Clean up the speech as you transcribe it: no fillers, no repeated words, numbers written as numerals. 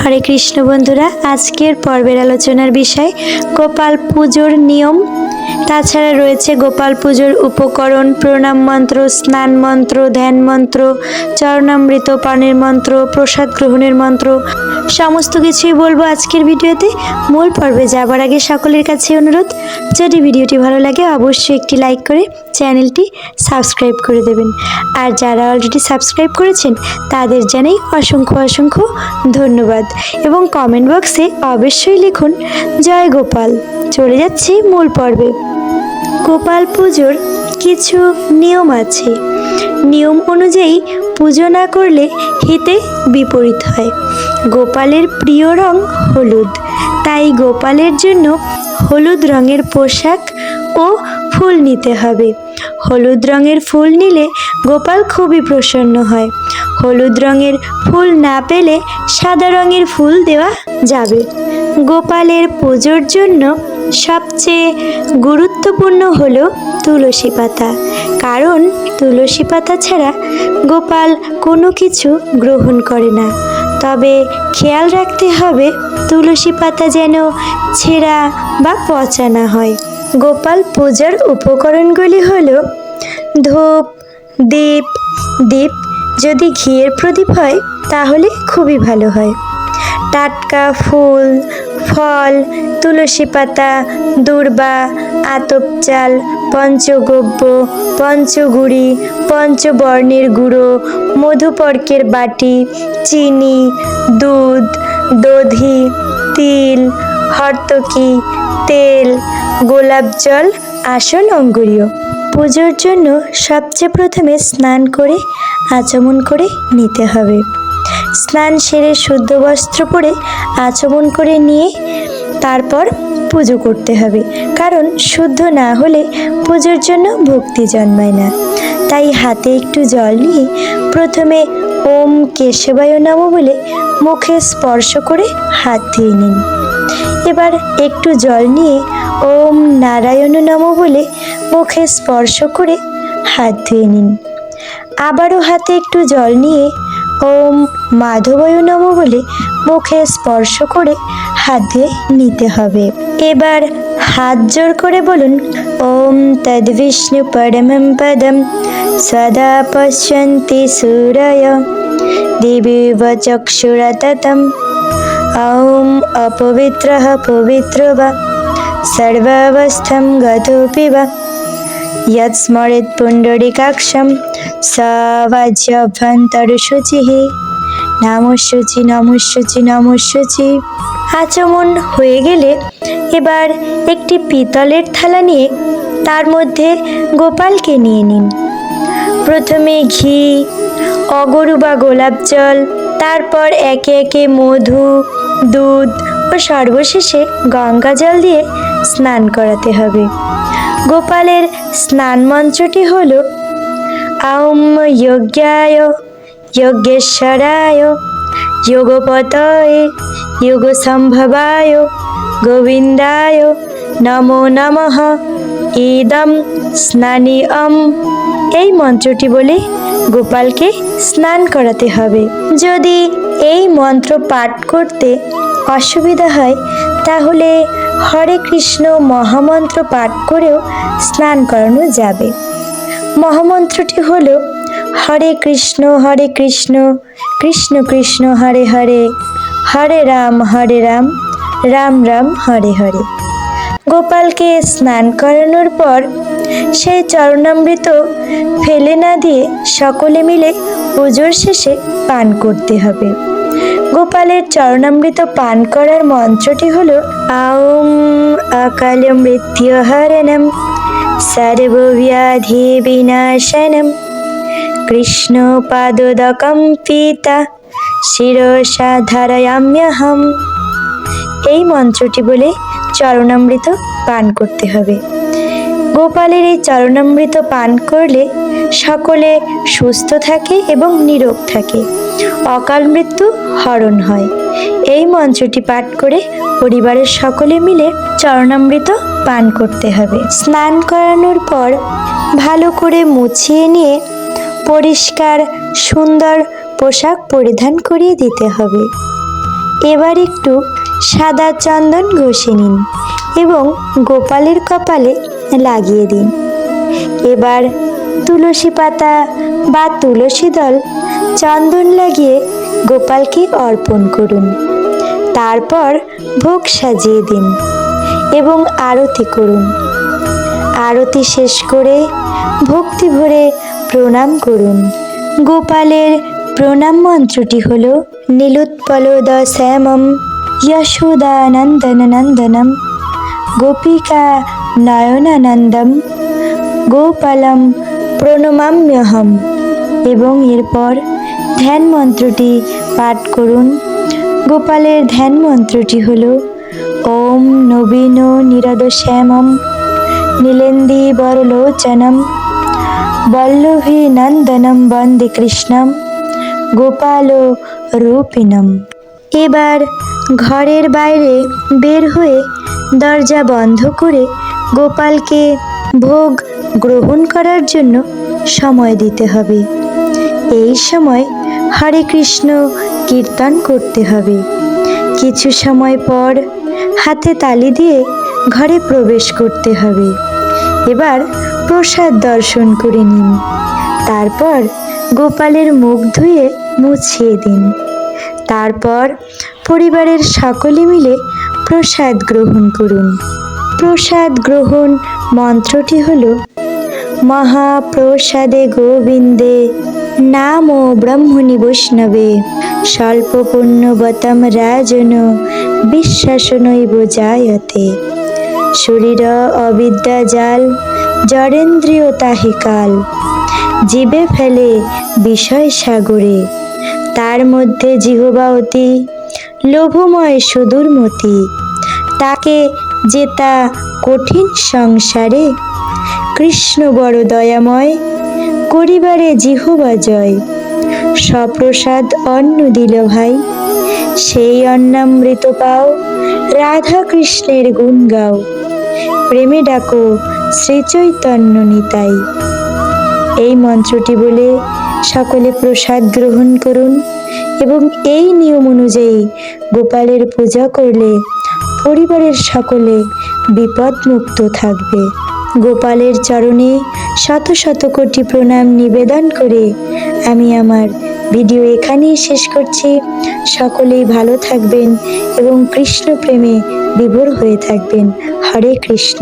হরে কৃষ্ণ বন্ধুরা, আজকের পর্বের আলোচনার বিষয় গোপাল পুজোর নিয়ম। তাছাড়া রয়েছে গোপাল পুজোর উপকরণ, প্রণাম মন্ত্র, স্নান মন্ত্র, ধ্যান মন্ত্র, চরণামৃত পানের মন্ত্র, প্রসাদ গ্রহণের মন্ত্র, সমস্ত কিছুই বলবো আজকের ভিডিওতে। মূল পর্বে যাবার আগে সকলের কাছে অনুরোধ, যদি ভিডিওটি ভালো লাগে অবশ্যই একটি লাইক করে চ্যানেলটি সাবস্ক্রাইব করে দেবেন। আর যারা অলরেডি সাবস্ক্রাইব করেছেন তাদের জানাই অসংখ্য অসংখ্য ধন্যবাদ, এবং কমেন্ট বক্সে অবশ্যই লিখুন জয় গোপাল। চলে যাচ্ছি মূল পর্বে। গোপাল পুজোর কিছু নিয়ম আছে। নিয়ম অনুযায়ী পুজো না করলে হিতে বিপরীত হয়। গোপালের প্রিয় রং হলুদ, তাই গোপালের জন্য হলুদ রঙের পোশাক ও ফুল নিতে হবে। হলুদ রঙের ফুল নিলে গোপাল খুবই প্রসন্ন হয়। হলুদ রঙের ফুল না পেলে সাদা রঙের ফুল দেওয়া যাবে। গোপালের পুজোর জন্য সবচেয়ে গুরুত্বপূর্ণ হলো তুলসী পাতা, কারণ তুলসী পাতা ছাড়া গোপাল কোনো কিছু গ্রহণ করে না। তবে খেয়াল রাখতে হবে তুলসী পাতা যেন ছেঁড়া বা পচা না হয়। গোপাল পূজার উপকরণগুলি হলো ধূপ, দীপ যদি ঘিয়ের প্রদীপ হয় তাহলে খুবই ভালো হয়। টাটকা ফুল, ফল, তুলসী পাতা, দূর্বা, আতপ চাল, পঞ্চগব্য, পঞ্চগুড়ি, পঞ্চবর্ণের গুঁড়ো, মধুপর্কের বাটি, চিনি, দুধ, দধি, তিল, হর্তকি, তেল, গোলাপ জল, আসন, অঙ্গুরীয়। পুজোর জন্য সবচেয়ে প্রথমে স্নান করে আচমন করে নিতে হবে। স্নান সেরে শুদ্ধ বস্ত্র পরে আচমন করে নিয়ে তারপর পুজো করতে হবে, কারণ শুদ্ধ না হলে পুজোর জন্য ভক্তি জন্মায় না। তাই হাতে একটু জল নিয়ে প্রথমে ওম কেশবায় নমঃ বলে মুখে স্পর্শ করে হাত ধুয়ে নিন। এবার একটু জল নিয়ে ওম নারায়ণ নমঃ বলে মুখে স্পর্শ করে হাত ধুয়ে নিন। আবারও হাতে একটু জল নিয়ে ওম মাধবায় নমঃ বলে মুখে স্পর্শ করে হাত ধুয়ে নিতে হবে। এবার হাত জোর করে বলুন ওম তদ্বিষ্ণু পরমং পদম সদা পশ্যন্তি সূরয় দিবিব চক্ষুরততম ওম অপবিত্রঃ পবিত্র বা সর্বাবস্থম গতোপি বা यत् स्मरेत् पुण्डरीकाक्षं स वाज्यभ्यन्तरशुचिः নমঃশুচি নমঃশুচি নমঃশুচি। আচমন হয়ে গেলে এবার একটি পিতলের থালা নিয়ে তার মধ্যে গোপালকে নিয়ে নিন। প্রথমে ঘি, অগরু বা গোলাপ জল, তারপর একে একে মধু, দুধ ও সর্বশেষে গঙ্গা জল দিয়ে স্নান করাতে হবে। গোপালের স্নান মন্ত্রটি হল ওম যজ্ঞায় যজ্ঞেশ্বরায় যোগপতয়ে যোগসম্ভবায় গোবিন্দায় নমো নমঃ ইদম স্নানি অম। এই মন্ত্রটি বলে গোপালকে স্নান করাতে হবে। যদি এই মন্ত্র পাঠ করতে অসুবিধা হয় তাহলে হরে কৃষ্ণ মহামন্ত্র পাঠ করেও স্নান করানো যাবে। মহামন্ত্রটি হল হরে কৃষ্ণ কৃষ্ণ কৃষ্ণ হরে হরে, হরে রাম রাম রাম হরে হরে। গোপালকে স্নান করানোর পর সেই চরণামৃত ফেলে না দিয়ে সকলে মিলে পুজোর শেষে পান করতে হবে। গোপালের চরণামৃত পান করার মন্ত্রটি হল ওম অকাল মৃত্যু হরণম সর্বব্যাধি বিনাশনম কৃষ্ণ পাদোদকম পিতা শিরসা ধারয়াম্যহম। এই মন্ত্রটি বলে চরণামৃত পান করতে হবে। গোপালের এই চরণামৃত পান করলে সকলে সুস্থ থাকে এবং নীরোগ থাকে, অকাল মৃত্যু হরণ হয়। এই মন্ত্রটি পাঠ করে পরিবারের সকলে মিলে চরণামৃত পান করতে হবে। স্নান করানোর পর ভালো করে মুছিয়ে নিয়ে পরিষ্কার সুন্দর পোশাক পরিধান করিয়ে দিতে হবে। এবার একটু সাদা চন্দন ঘষে নিন এবং গোপালের কপালে লাগিয়ে দিন। এবার তুলসী পাতা বা তুলসী দল চন্দন লাগিয়ে গোপালকে অর্পণ করুন। তারপর ভোগ সাজিয়ে দিন এবং আরতি করুন। আরতি শেষ করে ভক্তি ভরে প্রণাম করুন। গোপালের প্রণাম মন্ত্রটি হল নীলোৎপলদ শ্যামম যশোদানন্দন নন্দনম গোপিকা নয়নানন্দম গোপালম প্রণমাম্যহম। এবং এরপর ধ্যান মন্ত্রটি পাঠ করুন। গোপালের ধ্যান মন্ত্রটি হল ওম নবীন নীরদ শ্যামম নীলেন্দি বরলোচনম বল্লভী নন্দনম বন্দে কৃষ্ণম গোপাল রূপিণম। এবার ঘরের বাইরে বের হয়ে দরজা বন্ধ করে গোপালকে ভোগ গ্রহণ করার জন্য সময় দিতে হবে। এই সময় হরে কৃষ্ণ কীর্তন করতে হবে। কিছু সময় পর হাতে তালি দিয়ে ঘরে প্রবেশ করতে হবে। এবার প্রসাদ দর্শন করে নিন। তারপর গোপালের মুখ ধুয়ে মুছিয়ে দিন। তারপর পরিবারের সকলে মিলে প্রসাদ গ্রহণ করুন। প্রসাদ গ্রহণ মন্ত্রটি হল মহাপ্রসাদে গোবিন্দে নামো ব্রহ্মণি বৈষ্ণবে স্বল্প পুণ্যবতম রাজন বিশ্বাসনৈব জায়তে শরীর অবিদ্যা জাল জড়েন্দ্রিয় তাহে কাল জীবে ফেলে বিষয় সাগরে তার মধ্যে জিহ্বা অতি লোভময় সুদূরমতি তাকে জেতা কঠিন সংসারে কৃষ্ণ বড় দয়াময় করিবারে জিহ্বা জয় সপ্রসাদ অন্ন দিল ভাই সেই অন্নামৃত পাও রাধা কৃষ্ণের গুণ গাও প্রেমে ডাকো শ্রী চৈতন্য নিতাই। এই মন্ত্রটি বলে সকলে প্রসাদ গ্রহণ করুন এবং এই নিয়ম অনুযায়ী গোপালের পূজা করলে পরিবারের সকলে বিপদমুক্ত থাকবে। গোপালের চরণে শত শত কোটি প্রণাম নিবেদন করে আমি আমার ভিডিও এখানেই শেষ করছি। সকলেই ভালো থাকবেন এবং কৃষ্ণ প্রেমে বিভোর হয়ে থাকবেন। হরে কৃষ্ণ।